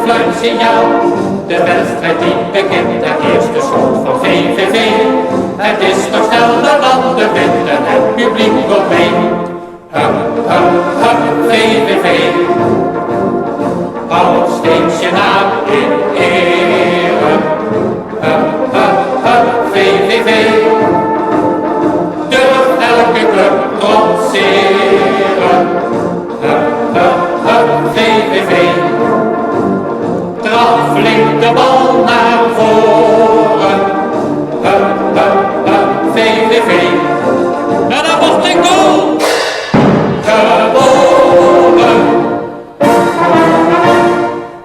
fluitsignaal. De wedstrijd die begint, het eerste schot van VVV. Het is nog sneller dan de wind en het publiek wordt mee. Hup, hup, hup, VVV. Hou steeds je naam in ere. Hup, hup, hup, VVV. Durf elke club trotseren. Hup, hup, hup, VVV. Trap flink de bal naar voren. Hup, hup, hup, VVV. En dan wordt een goal geboren.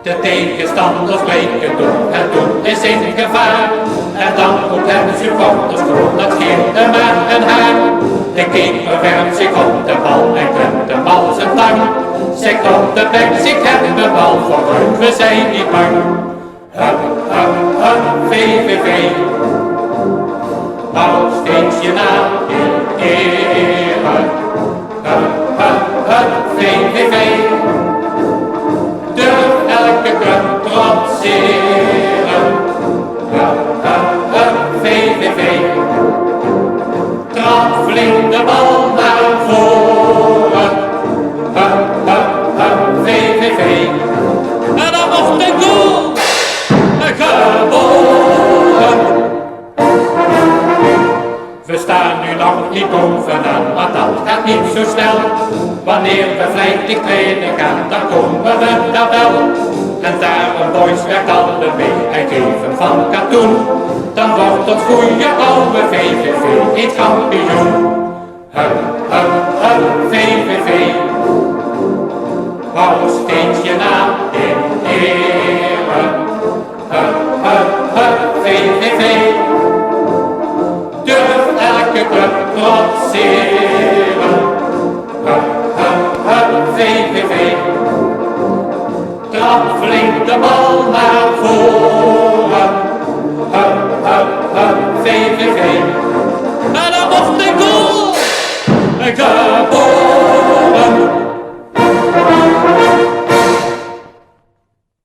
De tegenstanders breken door, het doel is in gevaar. En dan komt het supporters door, dat geeft hem maar een haar. De keeper werpt zich op de bal en klemt hem als een tang. Zegt op de bek, ik heb de bal vooruit, we zijn niet bang. Hup, hup, hup, VVV. Hou steeds je naam in ere. Hup, hup, hup, VVV. Durf elke club trotseren. Hup, hup, hup, VVV. Trap flink de bal naar voren. Hup, hup, hup, VVV. En dan wordt de goal geboren. We staan nu nog niet bovenaan, maar dat gaat niet zo snel. Wanneer we vlijtig trainen gaan, dan komen we daar wel. En daarom boys, werkt alle mee en geven van katoen. Dan wordt het goede oude VVV niet kampioen. Hup, hup, hup, VVV. Hou steeds je naam in ere. Hup, hup, hup, VVV. Durf elke club trotseren. Hup, hup, hup, VVV. Trap flink de bal naar voren. Hup, hup, hup, VVV. En dan wordt de goal geboren.